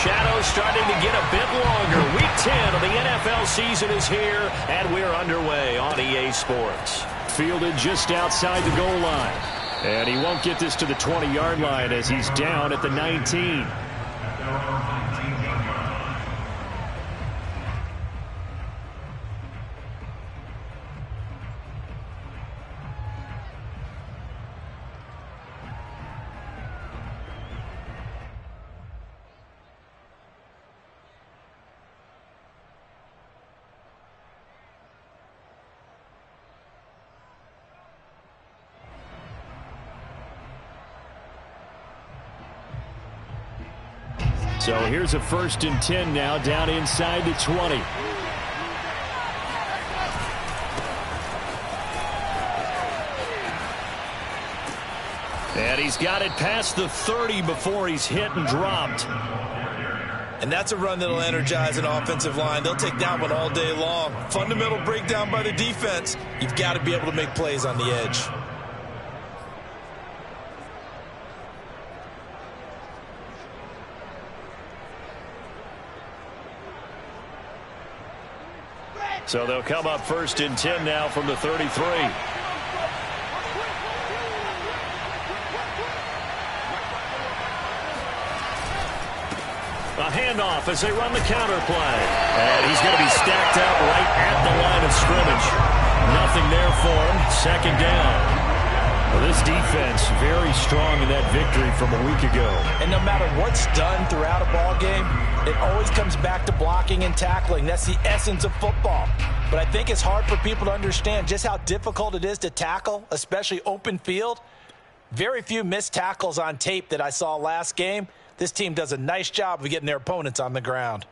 shadows starting to get a bit longer. Week 10 of the NFL season is here, and we're underway on EA Sports. Fielded just outside the goal line. And he won't get this to the 20-yard line as he's down at the 19. So here's a 1st and 10 now, down inside the 20. And he's got it past the 30 before he's hit and dropped. And that's a run that'll energize an offensive line. They'll take that one all day long. Fundamental breakdown by the defense. You've got to be able to make plays on the edge. So they'll come up 1st and 10 now from the 33. A handoff as they run the counter play. And he's going to be stacked up right at the line of scrimmage. Nothing there for him. 2nd down. Well, this defense very strong in that victory from a week ago. And no matter what's done throughout a ball game, it always comes back to blocking and tackling. That's the essence of football. But I think it's hard for people to understand just how difficult it is to tackle, especially open field. Very few missed tackles on tape that I saw last game. This team does a nice job of getting their opponents on the ground.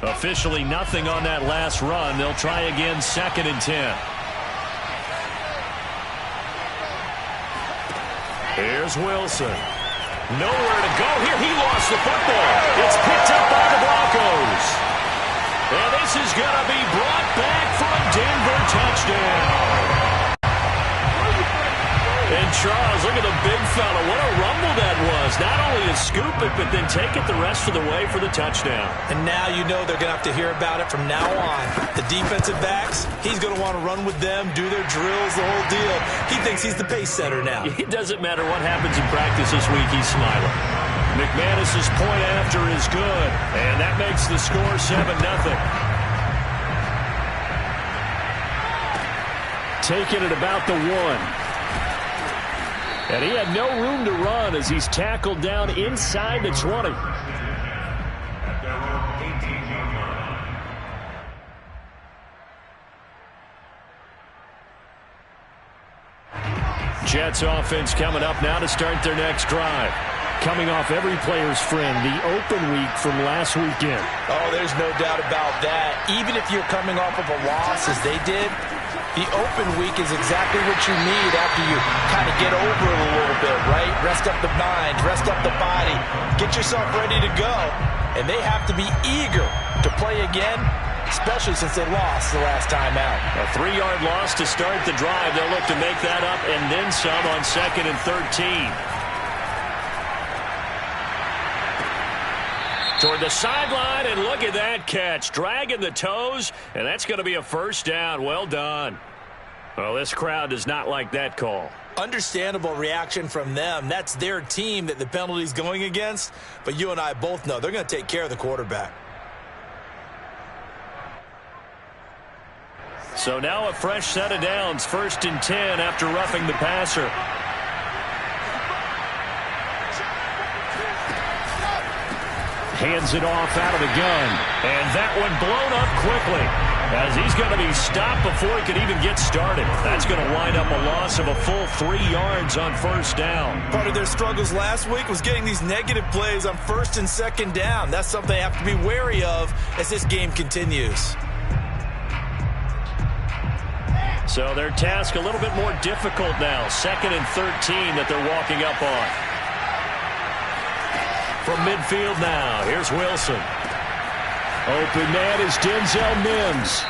Officially nothing on that last run. They'll try again 2nd and 10. Here's Wilson. Nowhere to go here. He lost the football. It's picked up by the Broncos. And this is going to be brought back for a Denver touchdown. And Charles, look at the big fella. What a rumble that was. Not only to scoop it, but then take it the rest of the way for the touchdown. And now you know they're going to have to hear about it from now on. The defensive backs, he's going to want to run with them, do their drills, the whole deal. He thinks he's the pace setter now. It doesn't matter what happens in practice this week, he's smiling. McManus's point after is good, and that makes the score 7-0. Taking it about the 1. And he had no room to run as he's tackled down inside the 20. Jets offense coming up now to start their next drive. Coming off every player's friend, the open week from last weekend. Oh, there's no doubt about that. Even if you're coming off of a loss as they did, the open week is exactly what you need after you kind of get over it a little bit, right? Rest up the mind, rest up the body, get yourself ready to go. And they have to be eager to play again, especially since they lost the last time out. A 3-yard loss to start the drive. They'll look to make that up and then some on 2nd and 13. Toward the sideline, and look at that catch. Dragging the toes, and that's going to be a 1st down. Well done. Well, this crowd does not like that call. Understandable reaction from them. That's their team that the penalty's going against. But you and I both know they're going to take care of the quarterback. So now a fresh set of downs. 1st and 10 after roughing the passer. Hands it off out of the gun. And that one blown up quickly as he's going to be stopped before he could even get started. That's going to wind up a loss of a full 3 yards on 1st down. Part of their struggles last week was getting these negative plays on 1st and 2nd down. That's something they have to be wary of as this game continues. So their task a little bit more difficult now. 2nd and 13 that they're walking up on. From midfield now, here's Wilson. Open man is Denzel Mims.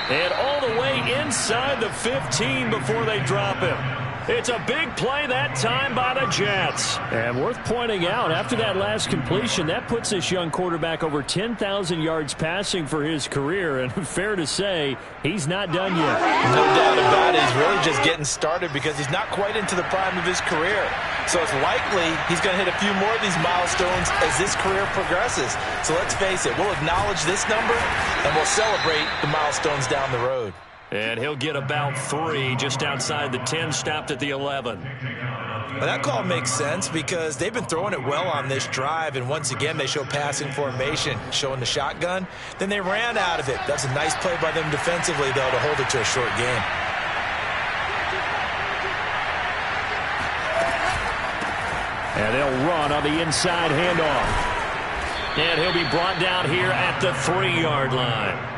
And all the way inside the 15 before they drop him. It's a big play that time by the Jets. And worth pointing out, after that last completion, that puts this young quarterback over 10,000 yards passing for his career. And fair to say, he's not done yet. No doubt about it. He's really just getting started because he's not quite into the prime of his career. So it's likely he's going to hit a few more of these milestones as this career progresses. So let's face it, we'll acknowledge this number and we'll celebrate the milestones down the road. And he'll get about 3 just outside the 10, stopped at the 11. Well, that call makes sense because they've been throwing it well on this drive, and once again they show passing formation, showing the shotgun. Then they ran out of it. That's a nice play by them defensively, though, to hold it to a short game. And they'll run on the inside handoff. And he'll be brought down here at the 3-yard line.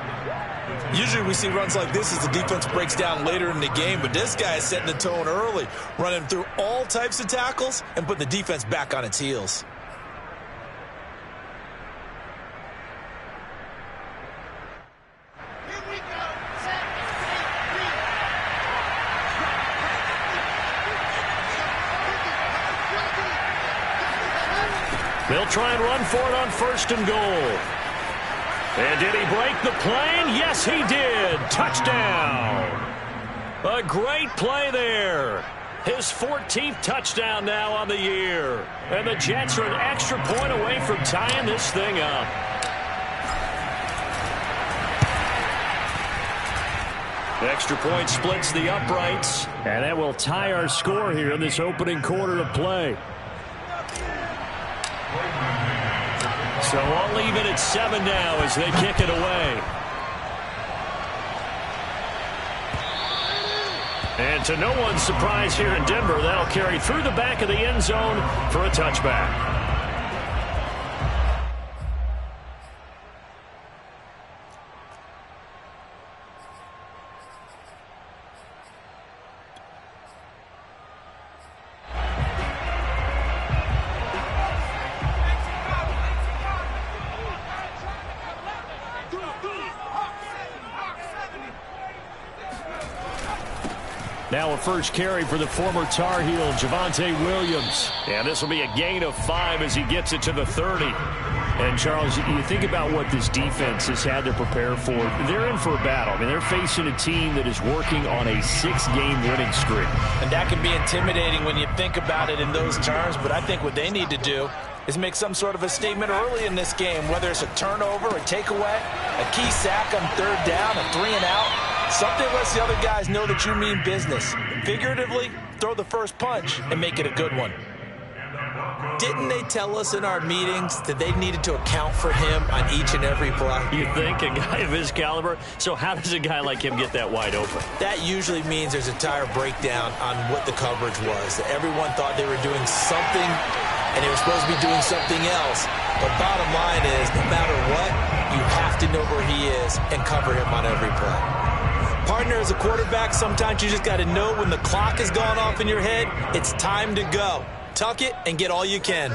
Usually we see runs like this as the defense breaks down later in the game, but this guy is setting the tone early, running through all types of tackles and putting the defense back on its heels. They'll try and run for it on 1st and goal. And did he break the plane? Yes, he did. Touchdown. A great play there. His 14th touchdown now on the year. And the Jets are an extra point away from tying this thing up. Extra point splits the uprights. And that will tie our score here in this opening quarter of play. So I'll leave it at 7 now as they kick it away. And to no one's surprise here in Denver, that'll carry through the back of the end zone for a touchback. Now a first carry for the former Tar Heel, Javonte Williams. And this will be a gain of 5 as he gets it to the 30. And, Charles, you think about what this defense has had to prepare for. They're in for a battle. I mean, they're facing a team that is working on a 6-game winning streak. And that can be intimidating when you think about it in those terms, but I think what they need to do is make some sort of a statement early in this game, whether it's a turnover, a takeaway, a key sack on 3rd down, a 3-and-out. Something lets the other guys know that you mean business. Figuratively, throw the first punch and make it a good one. Didn't they tell us in our meetings that they needed to account for him on each and every play? You think? A guy of his caliber? So how does a guy like him get that wide open? That usually means there's a tire breakdown on what the coverage was. That everyone thought they were doing something, and they were supposed to be doing something else. But bottom line is, no matter what, you have to know where he is and cover him on every play. Partner, as a quarterback, sometimes you just got to know when the clock has gone off in your head, it's time to go. Tuck it and get all you can.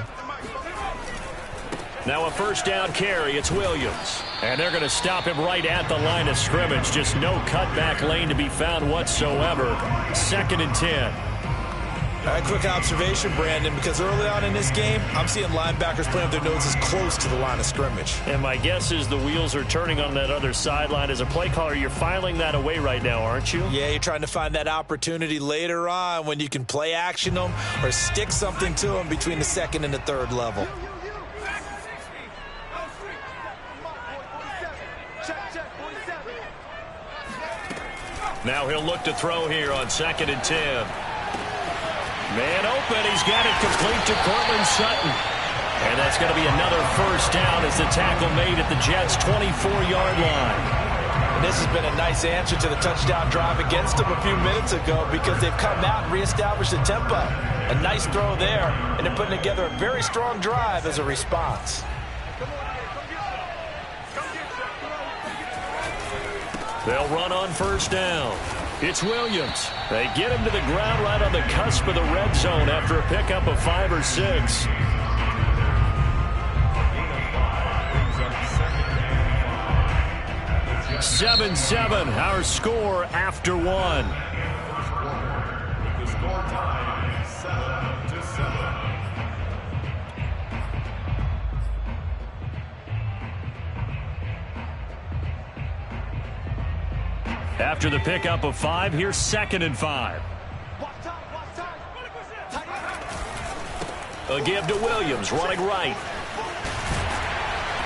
Now a first down carry. It's Williams. And they're going to stop him right at the line of scrimmage. Just no cutback lane to be found whatsoever. 2nd and 10. All right, quick observation, Brandon, because early on in this game, I'm seeing linebackers playing with their noses close to the line of scrimmage. And my guess is the wheels are turning on that other sideline. As a play caller, you're filing that away right now, aren't you? Yeah, you're trying to find that opportunity later on when you can play action them or stick something to them between the 2nd and the 3rd level. Now he'll look to throw here on 2nd and 10. Man open. He's got it complete to Courtland Sutton. And that's going to be another first down as the tackle made at the Jets' 24-yard line. And this has been a nice answer to the touchdown drive against them a few minutes ago because they've come out and reestablished the tempo. A nice throw there, and they're putting together a very strong drive as a response. They'll run on first down. It's Williams. They get him to the ground right on the cusp of the red zone after a pickup of 5 or 6. 7-7, our score after one. The score time, 7-7. After the pickup of 5, here's 2nd and 5. A give to Williams, running right.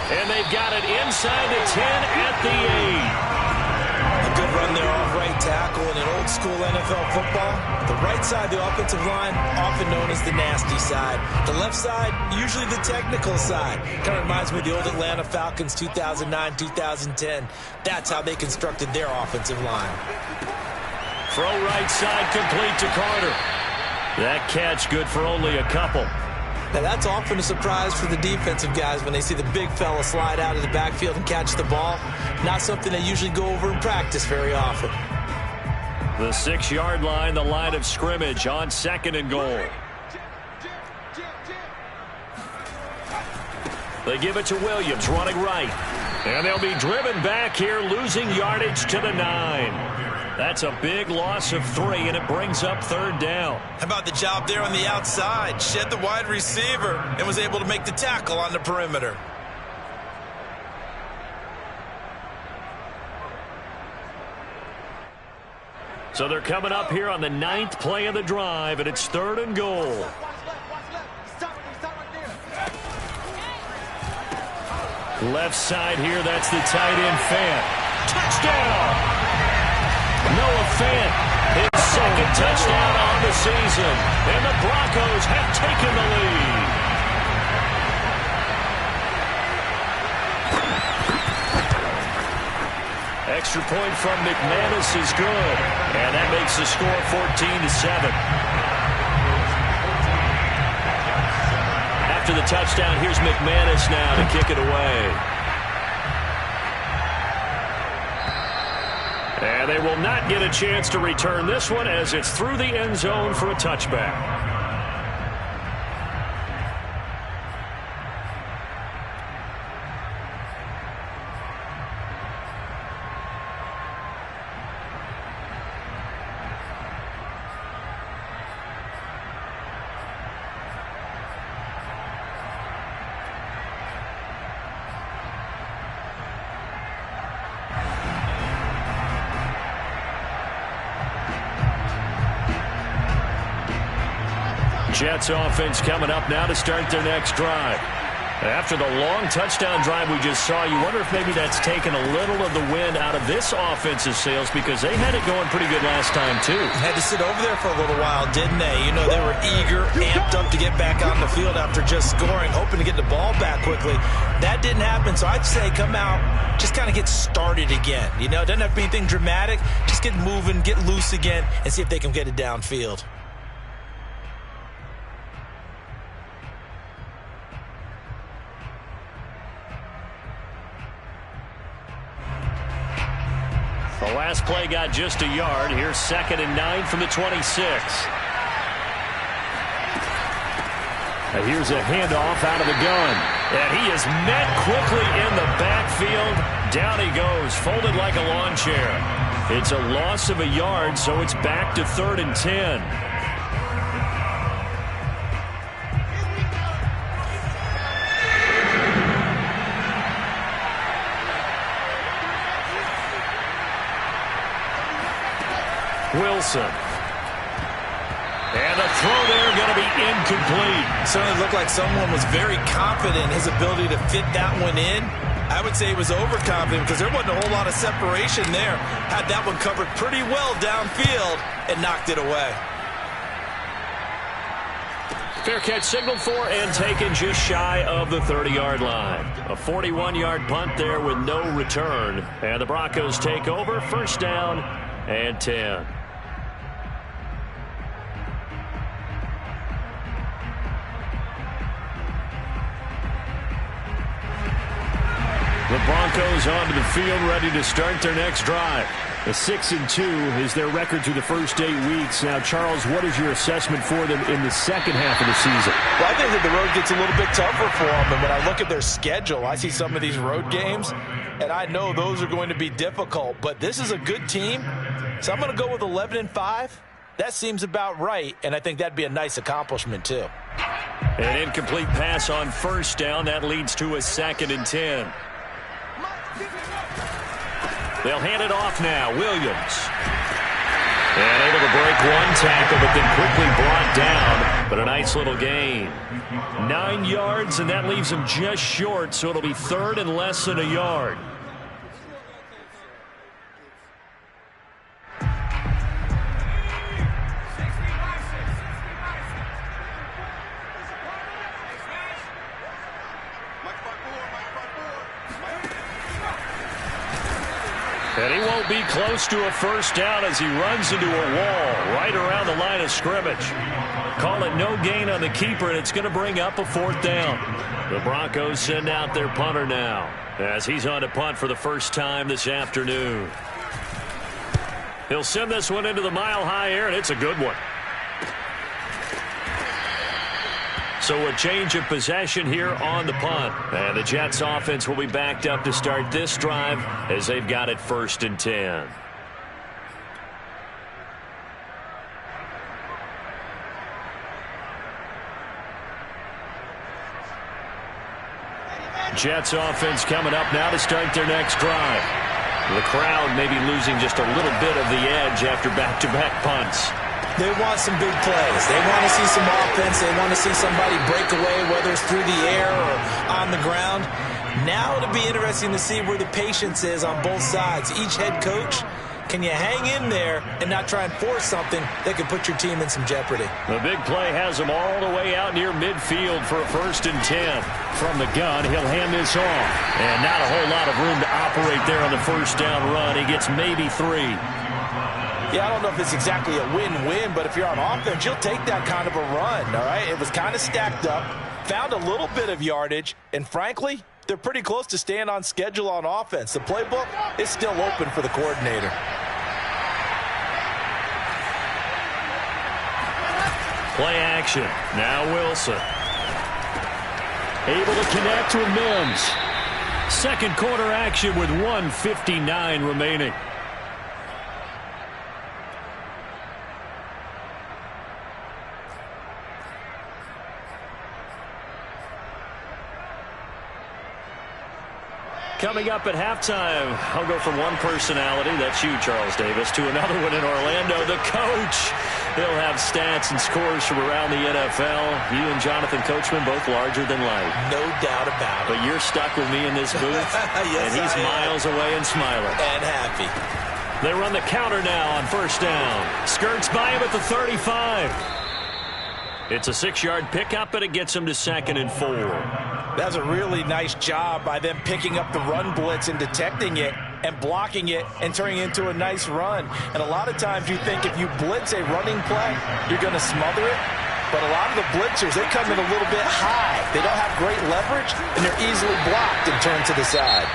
And they've got it inside the 10 at the 8. A good run there off right tackle in an old school NFL football. The right side, the offensive line, often known as the nasty side. The left side, usually the technical side. Kind of reminds me of the old Atlanta Falcons 2009-2010. That's how they constructed their offensive line. Throw right side complete to Carter. That catch good for only a couple. Now, that's often a surprise for the defensive guys when they see the big fella slide out of the backfield and catch the ball. Not something they usually go over in practice very often. The 6-yard line, the line of scrimmage on 2nd and goal. They give it to Williams, running right. And they'll be driven back here, losing yardage to the 9. That's a big loss of 3, and it brings up 3rd down. How about the job there on the outside? Shed the wide receiver and was able to make the tackle on the perimeter. So they're coming up here on the 9th play of the drive, and it's 3rd and goal. Left side here, that's the tight end Fant. Touchdown! Noah Fant, his 2nd touchdown on the season, and the Broncos have taken the lead. Extra point from McManus is good, and that makes the score 14-7. After the touchdown, here's McManus now to kick it away. And they will not get a chance to return this one as it's through the end zone for a touchback. Jets offense coming up now to start their next drive. After the long touchdown drive we just saw, you wonder if maybe that's taken a little of the wind out of this offensive sails because they had it going pretty good last time too. Had to sit over there for a little while, didn't they? You know, they were eager, amped up to get back on the field after just scoring, hoping to get the ball back quickly. That didn't happen, so I'd say come out, just kind of get started again. You know, it doesn't have to be anything dramatic. Just get moving, get loose again, and see if they can get it downfield. The last play got just a yard. Here's 2nd and 9 from the 26. And here's a handoff out of the gun. And he is met quickly in the backfield. Down he goes, folded like a lawn chair. It's a loss of a yard, so it's back to 3rd and 10. Wilson. And the throw there going to be incomplete. Certainly looked like someone was very confident in his ability to fit that one in. I would say he was overconfident because there wasn't a whole lot of separation there. Had that one covered pretty well downfield and knocked it away. Fair catch signaled for and taken just shy of the 30-yard line. A 41-yard punt there with no return. And the Broncos take over, 1st down and 10. The Broncos onto the field ready to start their next drive. A 6-2 is their record through the first 8 weeks. Now, Charles, what is your assessment for them in the second half of the season? Well, I think that the road gets a little bit tougher for them. And when I look at their schedule, I see some of these road games, and I know those are going to be difficult. But this is a good team, so I'm going to go with 11-5. That seems about right, and I think that'd be a nice accomplishment, too. An incomplete pass on first down. That leads to a 2nd and 10. They'll hand it off now. Williams. And able to break one tackle, but then quickly brought down. But a nice little gain. 9 yards, and that leaves him just short, so it'll be 3rd and less than a yard. And he won't be close to a first down as he runs into a wall right around the line of scrimmage. Call it no gain on the keeper, and it's going to bring up a 4th down. The Broncos send out their punter now as he's on to punt for the first time this afternoon. He'll send this one into the mile-high air, and it's a good one. So a change of possession here on the punt. And the Jets offense will be backed up to start this drive as they've got it 1st and 10. Jets offense coming up now to start their next drive. The crowd may be losing just a little bit of the edge after back-to-back punts. They want some big plays. They want to see some offense. They want to see somebody break away, whether it's through the air or on the ground. Now it'll be interesting to see where the patience is on both sides. Each head coach, can you hang in there and not try and force something that could put your team in some jeopardy? The big play has him all the way out near midfield for a 1st and 10. From the gun, he'll hand this off. And not a whole lot of room to operate there on the first down run. He gets maybe 3. Yeah, I don't know if it's exactly a win-win, but if you're on offense, you'll take that kind of a run, all right? It was kind of stacked up, found a little bit of yardage, and frankly, they're pretty close to staying on schedule on offense. The playbook is still open for the coordinator. Play action. Now Wilson. Able to connect with Mims. Second quarter action with 1:59 remaining. Coming up at halftime, I'll go from one personality, that's you, Charles Davis, to another one in Orlando, the coach. He'll have stats and scores from around the NFL. You and Jonathan Coachman, both larger than life. No doubt about it. But you're stuck with me in this booth, yes, and he's miles away and smiling. And happy. They run the counter now on first down. Skirts by him at the 35. It's a 6-yard pickup, and it gets him to 2nd and 4. That's a really nice job by them picking up the run blitz and detecting it and blocking it and turning it into a nice run. And a lot of times you think if you blitz a running play, you're going to smother it. But a lot of the blitzers, they come in a little bit high. They don't have great leverage, and they're easily blocked and turned to the side.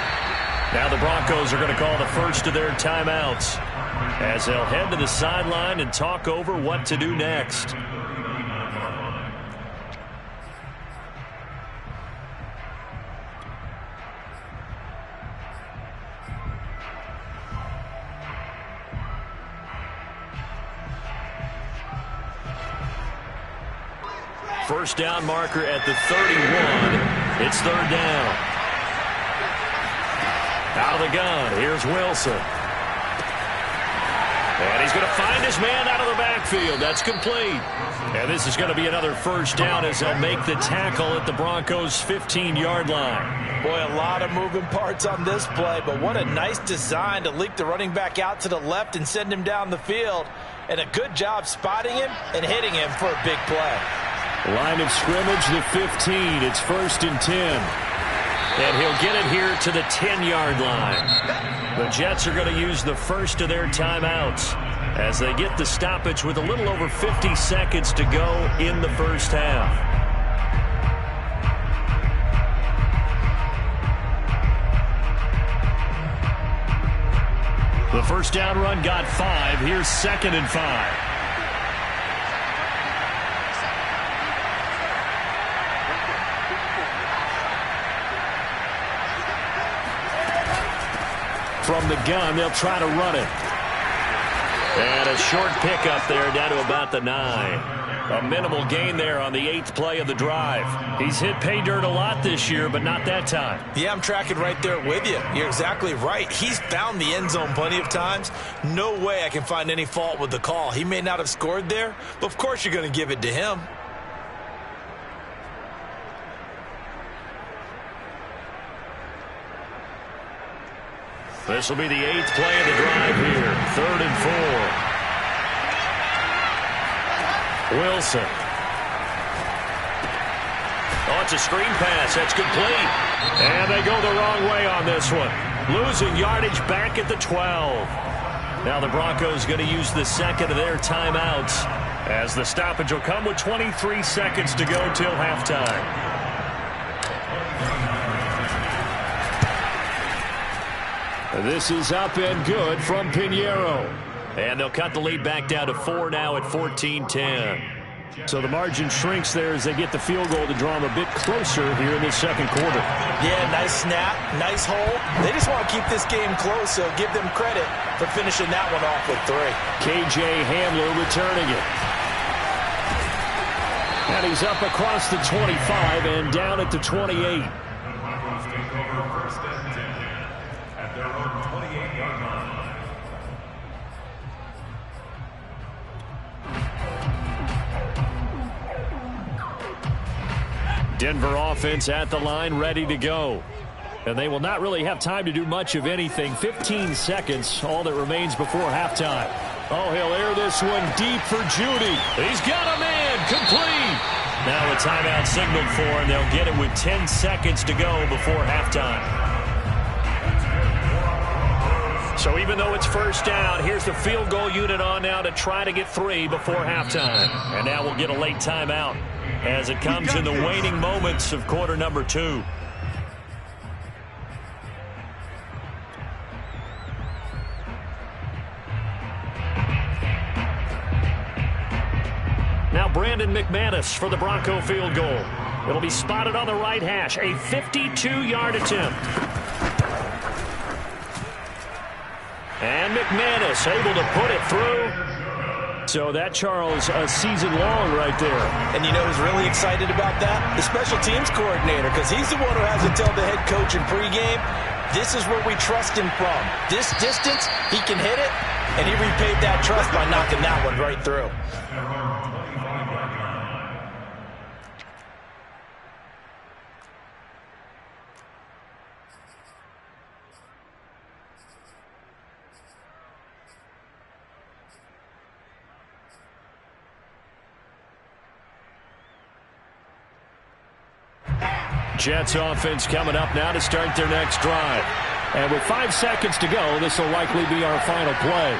Now the Broncos are going to call the first of their timeouts as they'll head to the sideline and talk over what to do next. First down marker at the 31. It's 3rd down. Out of the gun, here's Wilson. And he's going to find his man out of the backfield. That's complete. And this is going to be another first down as they'll make the tackle at the Broncos' 15-yard line. Boy, a lot of moving parts on this play, but what a nice design to leak the running back out to the left and send him down the field. And a good job spotting him and hitting him for a big play. Line of scrimmage, the 15. It's 1st and 10. And he'll get it here to the 10-yard line. The Jets are going to use the first of their timeouts as they get the stoppage with a little over 50 seconds to go in the first half. The first down run got 5. Here's 2nd and 5. From the gun, they'll try to run it. And a short pickup there down to about the 9. A minimal gain there on the 8th play of the drive. He's hit pay dirt a lot this year, but not that time. Yeah, I'm tracking right there with you. You're exactly right. He's found the end zone plenty of times. No way I can find any fault with the call. He may not have scored there, but of course you're going to give it to him. This will be the 8th play of the drive here. 3rd and 4. Wilson. Oh, it's a screen pass. That's complete. And they go the wrong way on this one. Losing yardage back at the 12. Now the Broncos going to use the second of their timeouts as the stoppage will come with 23 seconds to go till halftime. This is up and good from Pinheiro. And they'll cut the lead back down to 4 now at 14-10. So the margin shrinks there as they get the field goal to draw them a bit closer here in the second quarter. Yeah, nice snap, nice hole. They just want to keep this game close, so give them credit for finishing that one off with 3. KJ Hamler returning it. And he's up across the 25 and down at the 28. Take over 1st and 10 at their own 28-yard line. Denver offense at the line, ready to go. And they will not really have time to do much of anything. 15 seconds, all that remains before halftime. Oh, he'll air this one deep for Judy. He's got a man, complete. Now a timeout signaled for, and they'll get it with 10 seconds to go before halftime. So even though it's first down, here's the field goal unit on now to try to get 3 before halftime. And now we'll get a late timeout as it comes in the waning moments of quarter number 2. Now Brandon McManus for the Bronco field goal. It'll be spotted on the right hash, a 52-yard attempt. And McManus able to put it through. So that, Charles, a season long right there. And you know who's really excited about that? The special teams coordinator, because he's the one who has to tell the head coach in pregame, this is where we trust him from. This distance, he can hit it, and he repaid that trust by knocking that one right through. Jets offense coming up now to start their next drive. And with 5 seconds to go, this will likely be our final play.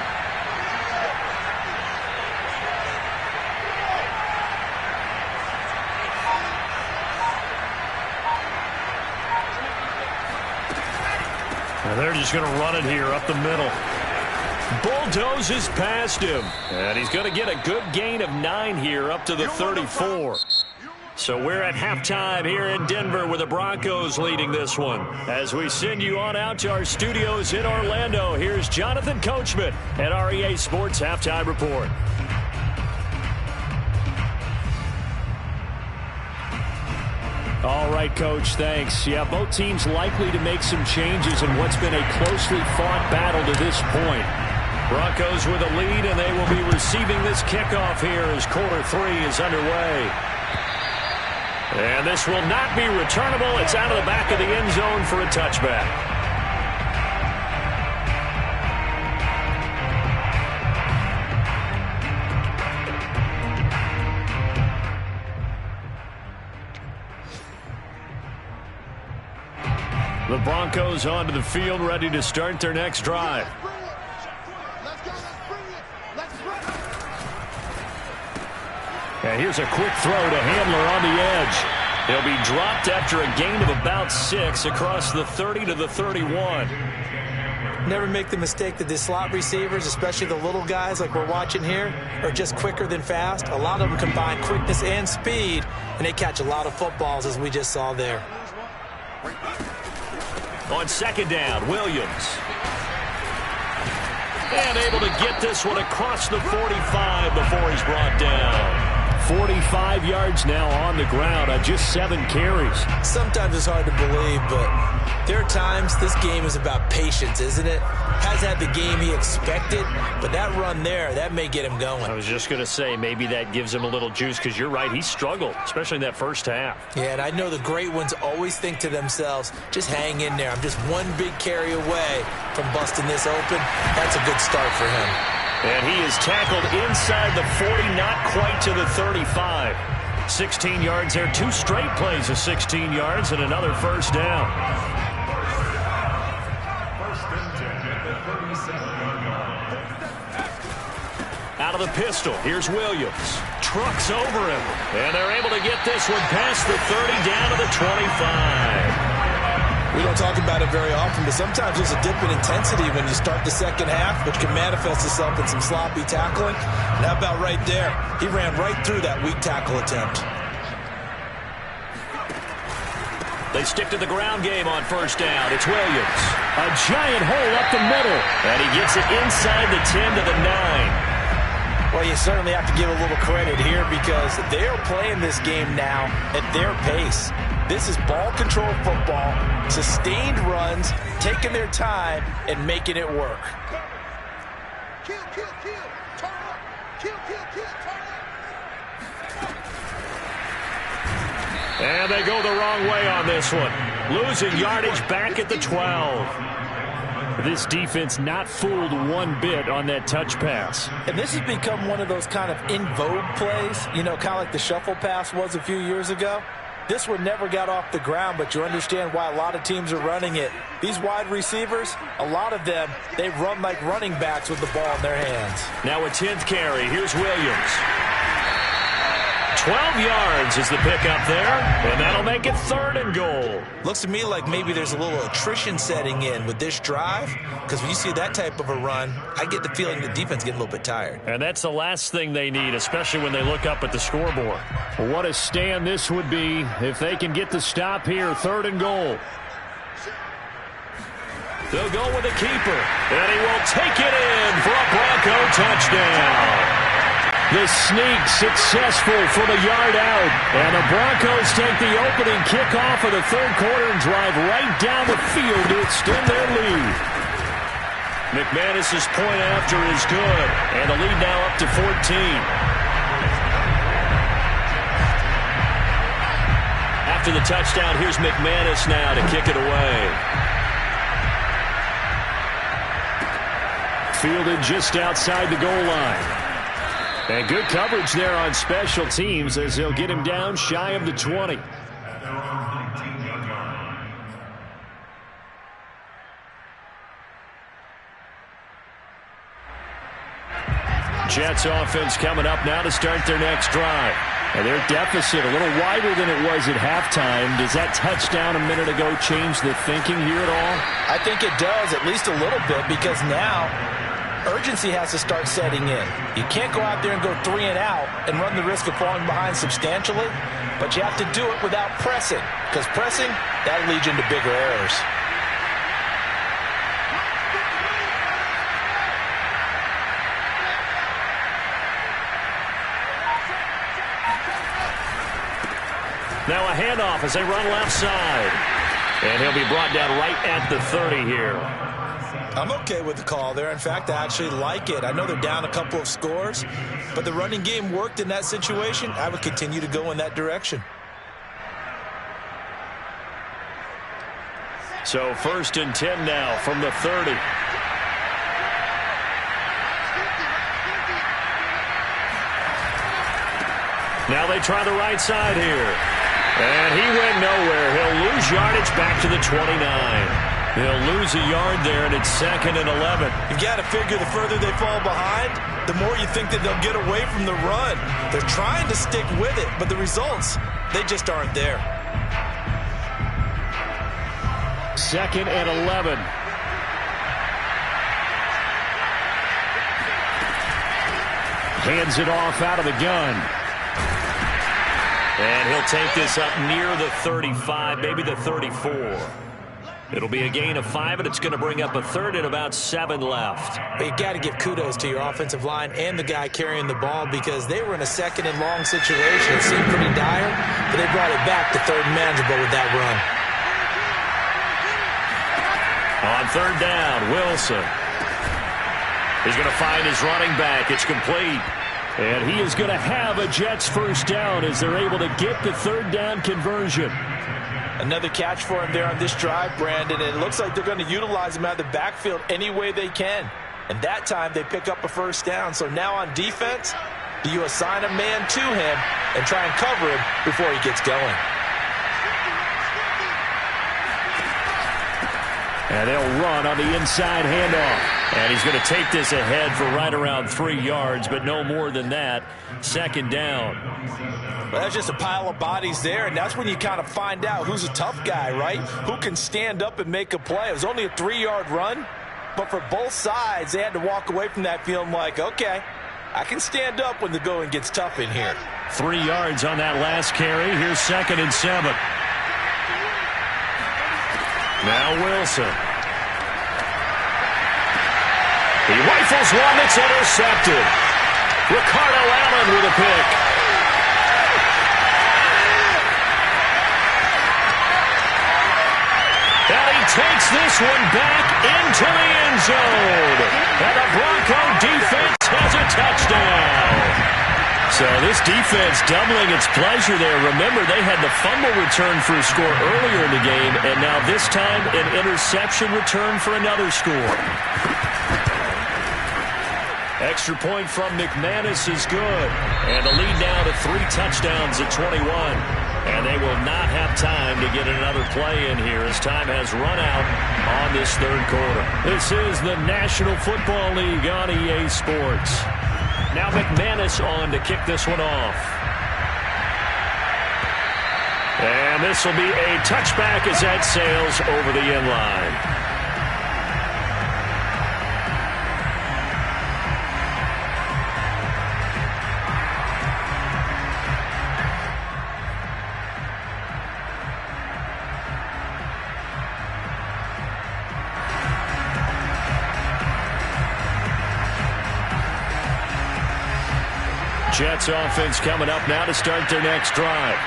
And they're just going to run it here up the middle. Bulldozes past him. And he's going to get a good gain of 9 here up to the 34. So we're at halftime here in Denver with the Broncos leading this one. As we send you on out to our studios in Orlando, here's Jonathan Coachman at REA Sports Halftime Report. All right, Coach, thanks. Yeah, both teams likely to make some changes in what's been a closely fought battle to this point. Broncos with a lead, and they will be receiving this kickoff here as quarter 3 is underway. And this will not be returnable. It's out of the back of the end zone for a touchback. The Broncos onto the field, ready to start their next drive. And here's a quick throw to Hamler on the edge. He'll be dropped after a gain of about 6 across the 30 to the 31. Never make the mistake that the slot receivers, especially the little guys like we're watching here, are just quicker than fast. A lot of them combine quickness and speed, and they catch a lot of footballs, as we just saw there. On second down, Williams. And able to get this one across the 45 before he's brought down. 45 yards now on the ground on just 7 carries. Sometimes it's hard to believe, but there are times this game is about patience, isn't it? Hasn't had the game he expected, but that run there, that may get him going. I was just going to say, maybe that gives him a little juice, because you're right, he struggled, especially in that first half. Yeah, and I know the great ones always think to themselves, just hang in there. I'm just one big carry away from busting this open. That's a good start for him. And he is tackled inside the 40, not quite to the 35. 16 yards there, 2 straight plays of 16 yards and another first down. First and 10 at the 37-yard line. Out of the pistol, here's Williams. Trucks over him. And they're able to get this one past the 30 down to the 25. We don't talk about it very often, but sometimes there's a dip in intensity when you start the second half, which can manifest itself in some sloppy tackling. And how about right there? He ran right through that weak tackle attempt. They stick to the ground game on first down. It's Williams. A giant hole up the middle. And he gets it inside the 10 to the 9. Well, you certainly have to give a little credit here because they are playing this game now at their pace. This is ball control football, sustained runs, taking their time, and making it work. And they go the wrong way on this one. Losing yardage back at the 12. This defense not fooled one bit on that touch pass. And this has become one of those kind of in vogue plays, you know, kind of like the shuffle pass was a few years ago. This one never got off the ground, but you understand why a lot of teams are running it. These wide receivers, a lot of them, they run like running backs with the ball in their hands. Now a 10th carry. Here's Williams. 12 yards is the pickup there, and that'll make it 3rd and goal. Looks to me like maybe there's a little attrition setting in with this drive, because when you see that type of a run, I get the feeling the defense getting a little bit tired. And that's the last thing they need, especially when they look up at the scoreboard. What a stand this would be if they can get the stop here, 3rd and goal. They'll go with the keeper, and he will take it in for a Bronco touchdown. The sneak successful from a yard out. And the Broncos take the opening kickoff of the 3rd quarter and drive right down the field to extend their lead. McManus's point after is good. And the lead now up to 14. After the touchdown, here's McManus now to kick it away. Fielded just outside the goal line. And good coverage there on special teams as they'll get him down shy of the 20. Jets offense coming up now to start their next drive. And their deficit a little wider than it was at halftime. Does that touchdown a minute ago change the thinking here at all? I think it does, at least a little bit, because now urgency has to start setting in. You can't go out there and go 3 and out and run the risk of falling behind substantially, but you have to do it without pressing, because pressing, that'll lead you into bigger errors. Now a handoff as they run left side. And he'll be brought down right at the 30 here. I'm okay with the call there. In fact, I actually like it. I know they're down a couple of scores, but the running game worked in that situation. I would continue to go in that direction. So 1st and 10 now from the 30. Now they try the right side here. And he went nowhere. He'll lose yardage back to the 29. They'll lose a yard there, and it's 2nd and 11. You've got to figure the further they fall behind, the more you think that they'll get away from the run. They're trying to stick with it, but the results, they just aren't there. 2nd and 11. hands it off out of the gun. And he'll take this up near the 35, maybe the 34. It'll be a gain of 5, and it's going to bring up a third and about 7 left. But you got to give kudos to your offensive line and the guy carrying the ball because they were in a second and long situation. It seemed pretty dire, but they brought it back to third and manageable with that run. On third down, Wilson. He's going to find his running back. It's complete. And he is going to have a Jets first down as they're able to get the third down conversion. Another catch for him there on this drive, Brandon. And it looks like they're going to utilize him out of the backfield any way they can. And that time they pick up a first down. So now on defense, do you assign a man to him and try and cover him before he gets going? And they'll run on the inside handoff. And he's going to take this ahead for right around 3 yards, but no more than that. Second down. Well, that's just a pile of bodies there, and that's when you kind of find out who's a tough guy, right? Who can stand up and make a play. It was only a 3-yard run, but for both sides, they had to walk away from that feeling like, okay, I can stand up when the going gets tough in here. 3 yards on that last carry. Here's 2nd and 7. Now Wilson. He rifles one that's intercepted. Ricardo Allen with a pick. And he takes this one back into the end zone. And the Bronco defense has a touchdown. So this defense doubling its pleasure there. Remember, they had the fumble return for a score earlier in the game, and now this time an interception return for another score. Extra point from McManus is good. And the lead now to 3 touchdowns at 21. And they will not have time to get another play in here as time has run out on this third quarter. This is the National Football League on EA Sports. Now McManus on to kick this one off. And this will be a touchback as that sails over the end line. Jets offense coming up now to start their next drive.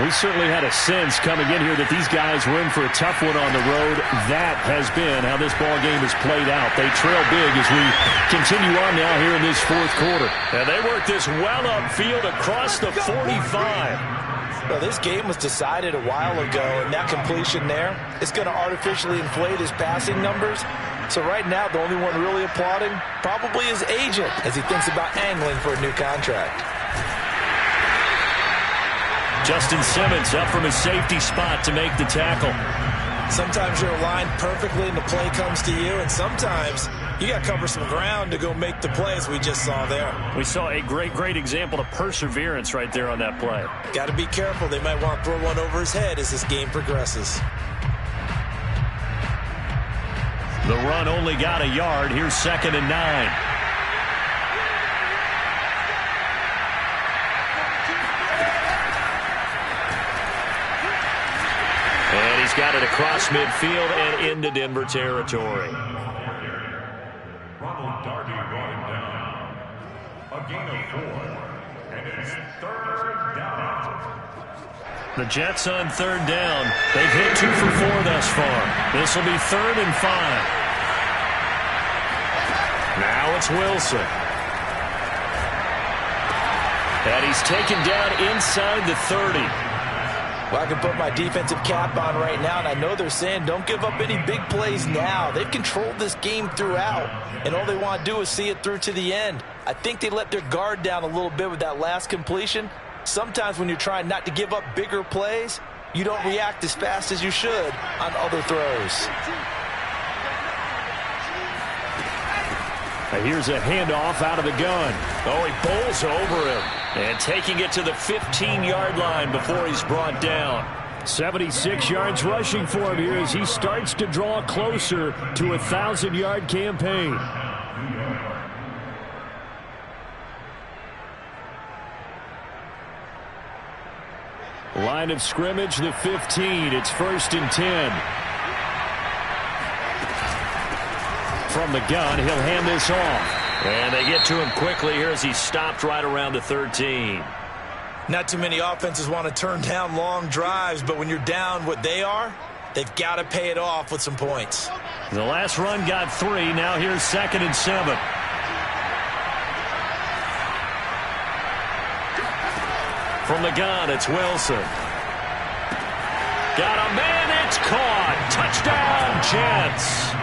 We certainly had a sense coming in here that these guys were in for a tough one on the road. That has been how this ball game has played out. They trail big as we continue on now here in this fourth quarter. And they work this well upfield across the 45. Well, this game was decided a while ago, and that completion there is going to artificially inflate his passing numbers. So right now, the only one really applauding probably his agent as he thinks about angling for a new contract. Justin Simmons up from his safety spot to make the tackle. Sometimes you're aligned perfectly and the play comes to you, and sometimes you got to cover some ground to go make the play, as we just saw there. We saw a great example of perseverance right there on that play. Got to be careful. They might want to throw one over his head as this game progresses. The run only got a yard. Here's 2nd and 9. And he's got it across midfield and into Denver territory. Ronald Darby brought him down. A gain of 4. And it's 3rd down. The Jets on 3rd down. They've hit 2 for 4 thus far. This will be 3rd and 5. Now it's Wilson. And he's taken down inside the 30. Well, I can put my defensive cap on right now, and I know they're saying don't give up any big plays now. They've controlled this game throughout, and all they want to do is see it through to the end. I think they let their guard down a little bit with that last completion. Sometimes when you're trying not to give up bigger plays, you don't react as fast as you should on other throws. Here's a handoff out of the gun. Oh, he bowls over him. And taking it to the 15-yard line before he's brought down. 76 yards rushing for him here as he starts to draw closer to a 1,000-yard campaign. Line of scrimmage, the 15. It's 1st and 10. From the gun, he'll hand this off. And they get to him quickly here as he's stopped right around the 13. Not too many offenses want to turn down long drives, but when you're down what they are, they've got to pay it off with some points. The last run got 3. Now here's 2nd and 7. From the gun, it's Wilson. Got a man, it's caught. Touchdown, Jets.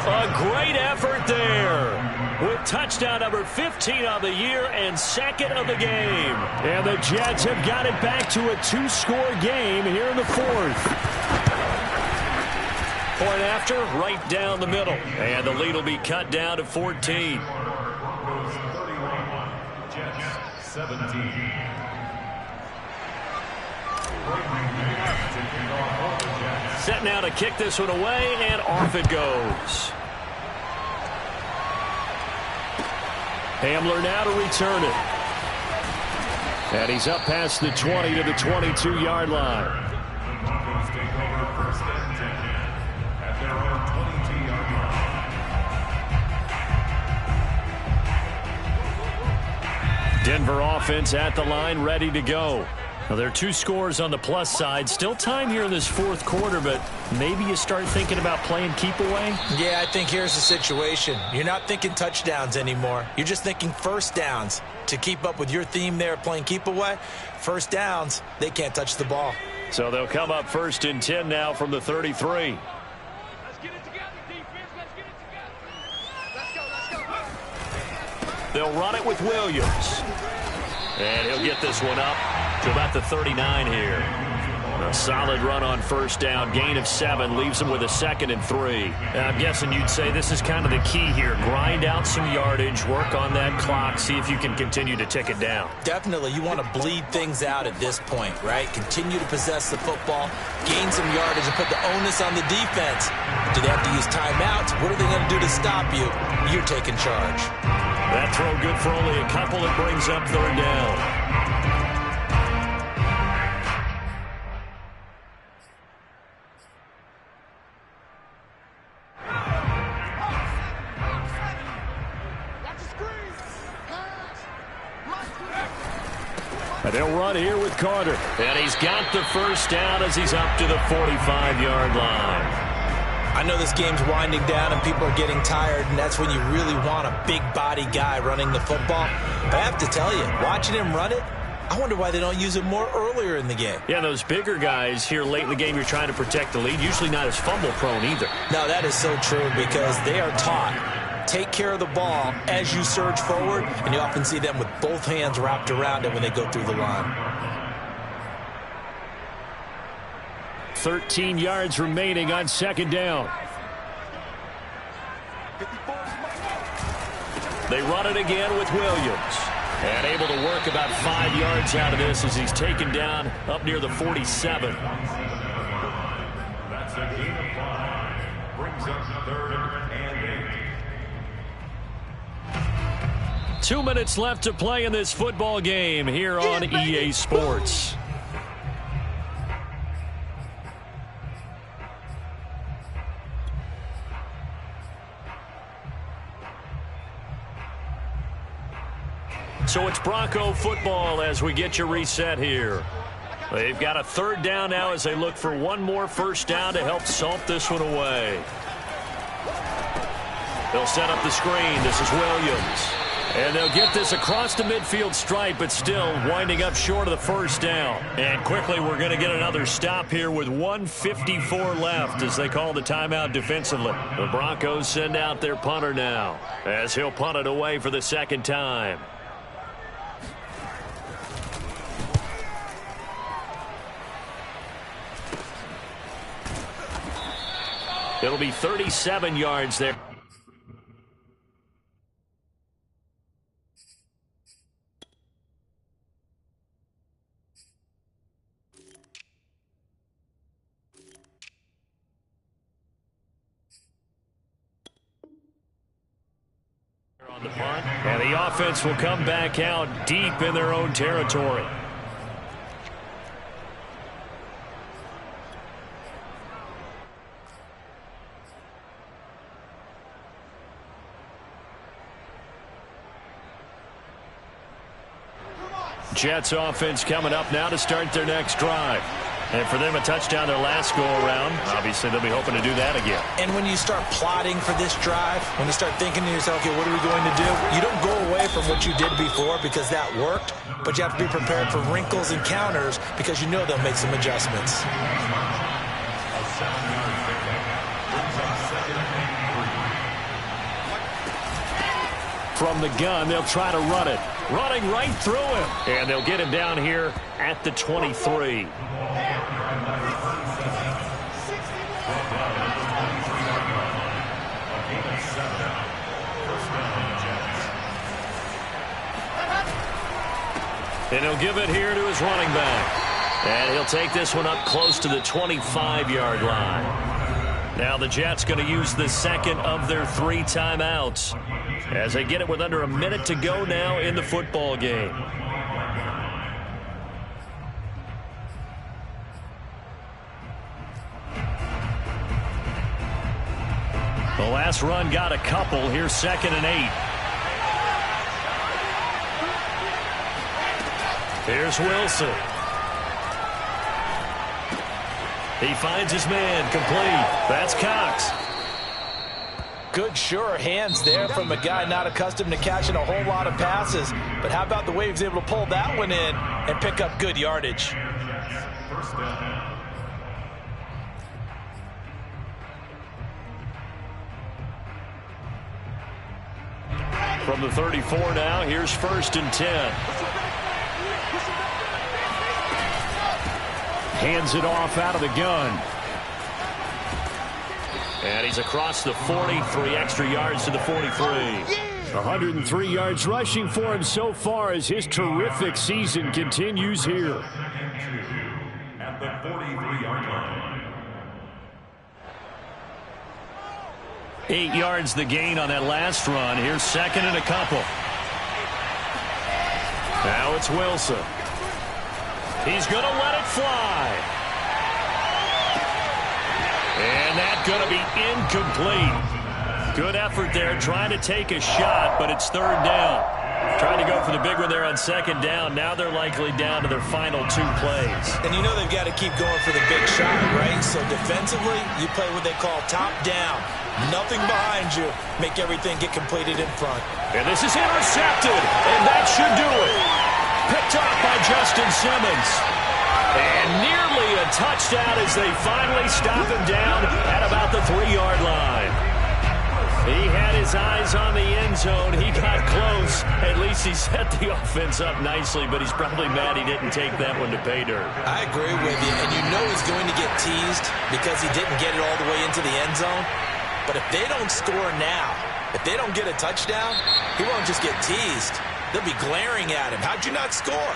A great effort there. With touchdown number 15 of the year and 2nd of the game. And the Jets have got it back to a 2-score game here in the 4th. Point after, right down the middle. And the lead will be cut down to 14. Broncos 31, Jets 17. Set now to kick this one away, and off it goes. Hamler now to return it. And he's up past the 20 to the 22-yard line. The Broncos take over 1st and 10 at their own 22-yard line. Denver offense at the line, ready to go. Now, there are 2 scores on the plus side. Still time here in this 4th quarter, but maybe you start thinking about playing keep away? Yeah, I think here's the situation. You're not thinking touchdowns anymore. You're just thinking first downs. To keep up with your theme there playing keep away, first downs, they can't touch the ball. So they'll come up 1st and 10 now from the 33. Let's get it together, defense. Let's get it together. Let's go. They'll run it with Williams. And he'll get this one up to about the 39 here. A solid run on 1st down. Gain of 7 leaves him with a 2nd and 3. I'm guessing you'd say this is kind of the key here. Grind out some yardage, work on that clock, see if you can continue to tick it down. Definitely, you want to bleed things out at this point, right? Continue to possess the football, gain some yardage, and put the onus on the defense. Do they have to use timeouts? What are they going to do to stop you? You're taking charge. That throw good for only a couple. It brings up 3rd down. And they'll run here with Carter. And he's got the 1st down as he's up to the 45-yard line. I know this game's winding down and people are getting tired, and that's when you really want a big body guy running the football. But I have to tell you, watching him run it, I wonder why they don't use it more earlier in the game. Yeah, those bigger guys here late in the game, you're trying to protect the lead, usually not as fumble prone either. No, that is so true because they are taught. Take care of the ball as you surge forward, and you often see them with both hands wrapped around it when they go through the line. 13 yards remaining on 2nd down. They run it again with Williams. And able to work about 5 yards out of this as he's taken down up near the 47. That's a gain of 5. Brings up 3rd and 8. 2 minutes left to play in this football game here on EA Sports. So it's Bronco football as we get you reset here. They've got a 3rd down now as they look for one more 1st down to help salt this one away. They'll set up the screen. This is Williams. And they'll get this across the midfield stripe, but still winding up short of the 1st down. And quickly we're going to get another stop here with 1:54 left as they call the timeout defensively. The Broncos send out their punter now as he'll punt it away for the 2nd time. It'll be 37 yards there. On the punt, and the offense will come back out deep in their own territory. Jets offense coming up now to start their next drive. And for them, a touchdown their last go-around. Obviously, they'll be hoping to do that again. And when you start plotting for this drive, when you start thinking to yourself, okay, what are we going to do? You don't go away from what you did before because that worked, but you have to be prepared for wrinkles and counters because you know they'll make some adjustments. From the gun, they'll try to run it. Running right through him. And they'll get him down here at the 23. And he'll give it here to his running back. And he'll take this one up close to the 25-yard line. Now the Jets going to use the second of their 3 timeouts as they get it with under a minute to go now in the football game. The last run got a couple. Here's 2nd and 8. Here's Wilson. He finds his man, complete. That's Cox. Good, sure hands there from a guy not accustomed to catching a whole lot of passes. But how about the way he was able to pull that one in and pick up good yardage? From the 34 now, here's 1st and 10. Hands it off out of the gun. And he's across the 40, 3 extra yards to the 43. 103 yards rushing for him so far as his terrific season continues here. At the 43-yard line. 8 yards the gain on that last run. Here's 2nd and a couple. Now it's Wilson. He's going to let it fly. And that's going to be incomplete. Good effort there, trying to take a shot, but it's 3rd down. Trying to go for the big one there on 2nd down. Now they're likely down to their final 2 plays. And you know they've got to keep going for the big shot, right? So defensively, you play what they call top down. Nothing behind you. Make everything get completed in front. And this is intercepted, and that should do it. Picked off by Justin Simmons. And nearly a touchdown as they finally stop him down at about the 3-yard line. He had his eyes on the end zone. He got close. At least he set the offense up nicely, but he's probably mad he didn't take that one to pay dirt. I agree with you, and you know he's going to get teased because he didn't get it all the way into the end zone. But if they don't score now, if they don't get a touchdown, he won't just get teased. They'll be glaring at him. How'd you not score?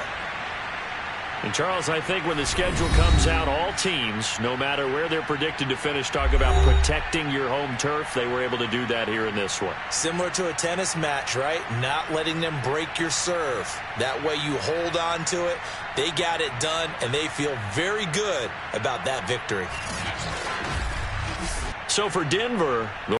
And, Charles, I think when the schedule comes out, all teams, no matter where they're predicted to finish, talk about protecting your home turf. They were able to do that here in this one. Similar to a tennis match, right? Not letting them break your serve. That way you hold on to it. They got it done, and they feel very good about that victory. So for Denver,